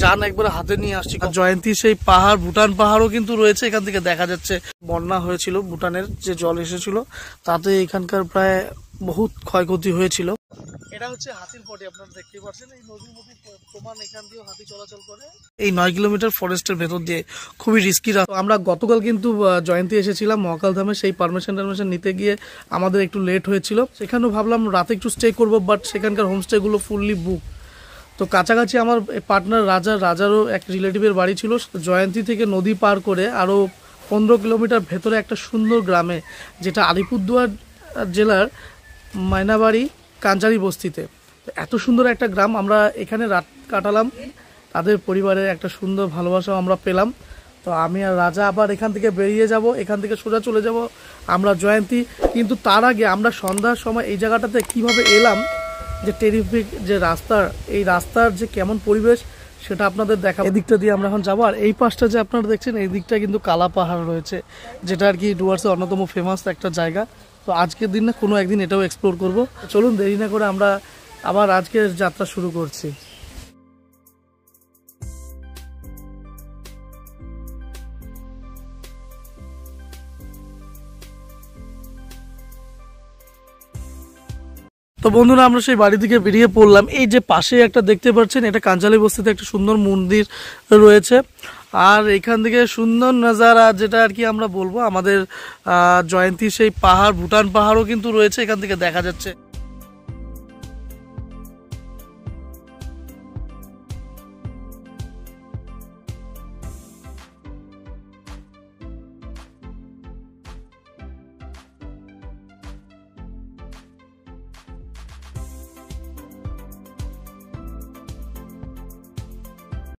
যান একবার হাতে নিয়ে আসছি। জয়ন্তী সেই পাহাড়, ভুটান পাহাড়ও কিন্তু রয়েছে, এখান থেকে দেখা যাচ্ছে। বন্যা হয়েছিল, ভুটানের যে জল এসেছিল তাতে এখানকার প্রায় বহুত ক্ষয়ক্ষতি হয়েছিল। এটা হচ্ছে হাতির পটি, আপনারা দেখতে পাচ্ছেন। এই নদীর মধ্যে প্রমাণ, এখান দিয়েও হাতি চলাচল করে। এই 9 কিলোমিটার ফরেস্টের ভেতর দিয়ে খুবই রিস্কি রাস্তা। আমরা গতকাল কিন্তু জয়ন্তী এসেছিলাম মহাকাল ধামে, সেই পারমিশন নিতে গিয়ে আমাদের একটু লেট হয়েছিল। সেখানেও ভাবলাম রাতে একটু স্টে করবো, বাট সেখানকার হোমস্টেগুলো ফুললি বুক। তো কাছাকাছি আমার পার্টনার রাজারও এক রিলেটিভের বাড়ি ছিল। জয়ন্তী থেকে নদী পার করে আরও 15 কিলোমিটার ভেতরে একটা সুন্দর গ্রামে, যেটা আলিপুরদুয়ার জেলার মাইনাবাড়ি কাঞ্জারি বস্তিতে। এত সুন্দর একটা গ্রাম, আমরা এখানে রাত কাটালাম। তাদের পরিবারের একটা সুন্দর ভালোবাসাও আমরা পেলাম। তো আমি আর রাজা আবার এখান থেকে বেরিয়ে যাব, এখান থেকে সোজা চলে যাব আমরা জয়ন্তী। কিন্তু তার আগে আমরা সন্ধ্যার সময় এই জায়গাটাতে কিভাবে এলাম, যে টেরিফিক যে রাস্তার, এই রাস্তার যে কেমন পরিবেশ সেটা আপনাদের দেখাবো। এদিকটা দিয়ে আমরা এখন যাবো। আর এই পাশটা যে আপনারা দেখছেন, এই দিকটা কিন্তু কালা পাহাড় রয়েছে, যেটা আর কি ডুয়ার্সের অন্যতম ফেমাস একটা জায়গা। তো আজকের দিন না কোনো একদিন এটাও এক্সপ্লোর করব। চলুন দেরি না করে আমরা আবার আজকের যাত্রা শুরু করছি। তো বন্ধুরা, আমরা সেই বাড়ি থেকে বেরিয়ে পড়লাম। এই যে পাশে একটা দেখতে পাচ্ছেন, এটা কাঞ্জালি বস্তিতে একটা সুন্দর মন্দির রয়েছে। আর এখান থেকে সুন্দর নজারা, যেটা আর কি আমরা বলবো, আমাদের জয়ন্তী সেই পাহাড়, ভুটান পাহাড়ও কিন্তু রয়েছে, এখান থেকে দেখা যাচ্ছে।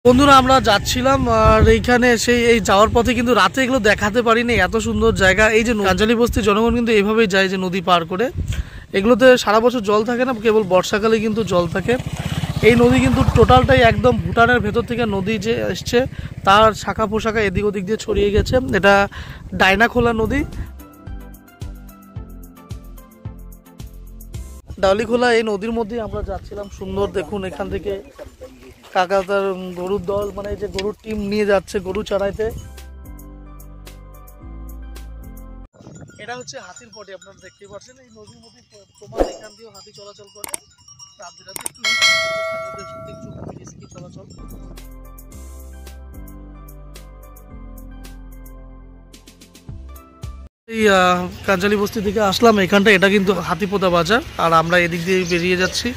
বন্ধুরা, আমরা যাচ্ছিলাম আর এইখানে এই যাওয়ার পথে কিন্তু রাতে এগুলো দেখাতে পারিনি, এত সুন্দর জায়গা। এই যে কাঞ্জালি বস্তির জনগণ কিন্তু এইভাবেই যায়, যে নদী পার করে। এগুলোতে সারা বছর জল থাকে না, কেবল বর্ষাকালে কিন্তু জল থাকে। এই নদী কিন্তু টোটালটাই একদম ভুটানের ভেতর থেকে নদী যে এসছে, তার শাখা পোশাখা এদিক ওদিক দিয়ে ছড়িয়ে গেছে। এটা ডাইনাখোলা নদী। ডাউলিখোলা এই নদীর মধ্যে আমরা যাচ্ছিলাম। সুন্দর দেখুন, এখান থেকে কাকা তার গরুর দল, মানে যে গরুর টিম নিয়ে যাচ্ছে গরু চড়াইতে। এটা হচ্ছে হাতির পটি, আপনারা দেখতে পাচ্ছেন। এই নদীর মধ্যে প্রমাণ, এখান দিয়েও হাতি চলাচল করে। রাতে একটু রিস্কি চলাচল। এই কাঞ্জালি বস্তি থেকে আসলাম এখানটা, এটা কিন্তু হাতিপোতা বাজার, আর আমরা এদিক দিয়ে বেরিয়ে যাচ্ছি।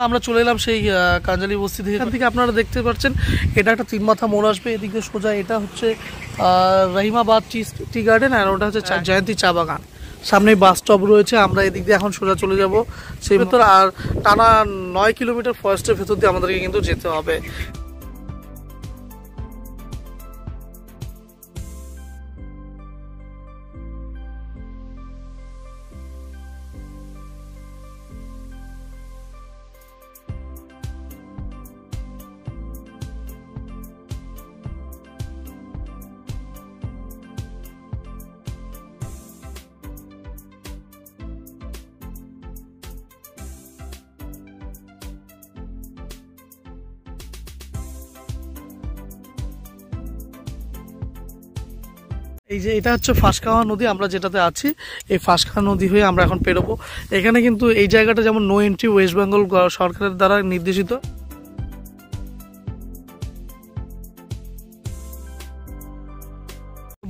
আমরা চলে এলাম সেই কাঞ্জালি বস্তি থেকে। এখান থেকে আপনারা দেখতে পাচ্ছেন, এটা একটা 3 মাথা মোড় আসবে, এদিক দিয়ে সোজা। এটা হচ্ছে রহিমাবাদ টি গার্ডেন, আর ওটা হচ্ছে জয়ন্তী চা বাগান। সামনেই বাস স্টপ রয়েছে। আমরা এদিক দিয়ে এখন সোজা চলে যাব সেই ভেতর। আর টানা 9 কিলোমিটার ফরেস্টের ভেতর দিয়ে আমাদেরকে কিন্তু যেতে হবে। এই যে এটা হচ্ছে ফাঁসখাওয়া নদী, আমরা যেটাতে আছি। এই ফাঁসখাওয়া নদী হয়ে আমরা এখন পেরোবো। এখানে কিন্তু এই জায়গাটা যেমন নো এন্ট্রি, ওয়েস্ট বেঙ্গল সরকারের দ্বারা নির্দেশিত।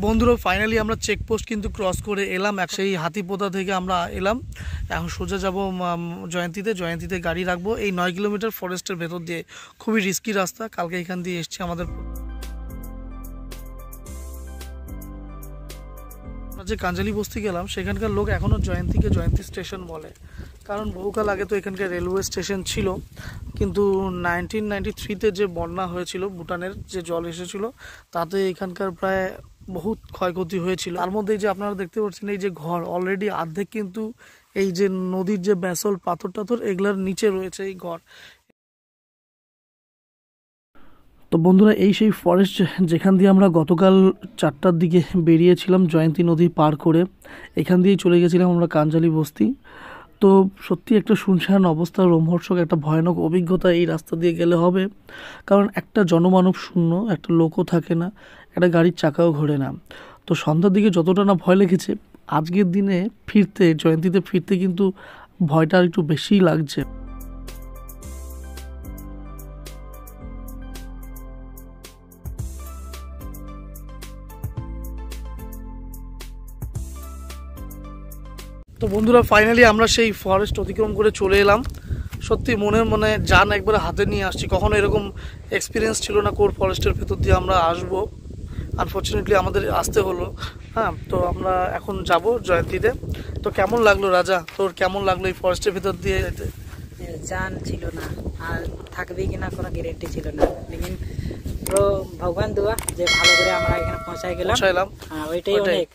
বন্ধুরা, ফাইনালি আমরা চেকপোস্ট কিন্তু ক্রস করে এলাম। সেই হাতিপোতা থেকে আমরা এলাম। এখন সোজা যাব জয়ন্তীতে গাড়ি রাখবো। এই 9 কিলোমিটার ফরেস্টের ভেতর দিয়ে খুবই রিস্কি রাস্তা। কালকে এখান দিয়ে এসছি। আমাদের যে কাঞ্জালি বস্তি গেলাম, সেখানকার লোক এখনও জয়ন্তীকে জয়ন্তী স্টেশন বলে, কারণ বহুকাল আগে তো এখানকার রেলওয়ে স্টেশন ছিল। কিন্তু 1993-তে যে বন্যা হয়েছিল, ভুটানের যে জল এসেছিল, তাতে এখানকার প্রায় বহুত ক্ষয়ক্ষতি হয়েছিল। তার মধ্যে যে আপনারা দেখতে পাচ্ছেন, এই যে ঘর অলরেডি অর্ধেক কিন্তু এই যে নদীর যে ব্যাসল্ট পাথর টাথর, এগুলার নিচে রয়েছে এই ঘর। তো বন্ধুরা এই সেই ফরেস্ট যেখান দিয়ে আমরা গতকাল 4টার দিকে বেরিয়েছিলাম জয়ন্তী নদী পার করে, এখান দিয়েই চলে গেছিলাম আমরা কাঞ্জালি বস্তি। তো সত্যি একটা শুনশান অবস্থা, রোমহর্ষক একটা ভয়ানক অভিজ্ঞতা এই রাস্তা দিয়ে গেলে হবে, কারণ একটা জনমানব শূন্য, একটা লোকও থাকে না, একটা গাড়ির চাকাও ঘোরে না। তো সন্ধ্যার দিকে যতটা না ভয় লেগেছে, আজকের দিনে ফিরতে, জয়ন্তীতে ফিরতে কিন্তু ভয়টা আর একটু বেশিই লাগছে। তো বন্ধুরা ফাইনালি আমরা সেই ফরেস্ট অতিক্রম করে চলে এলাম। সত্যি মনে জান একবারে হাতে নিয়ে আসছি, কখনো এরকম এক্সপিরিয়েন্স ছিল না কোর ফরেস্টের ভেতর দিয়ে আমরা আসবো। আনফর্চুনেটলি আমাদের আসতে হলো। হ্যাঁ, তো আমরা এখন যাব জয়ন্তীতে। তো কেমন লাগলো রাজা, তোর কেমন লাগলো এই ফরেস্টের ভেতর দিয়ে যেতে? জান ছিল না আর থাকবে কিনা কোনো গ্যারেন্টি ছিল না, লেকিন পুরো ভগবান দোয়া যে ভালো করে আমরা এখানে পৌঁছাই গেলাম। পৌঁছাইলাম, হ্যাঁ ওইটাই অনেক।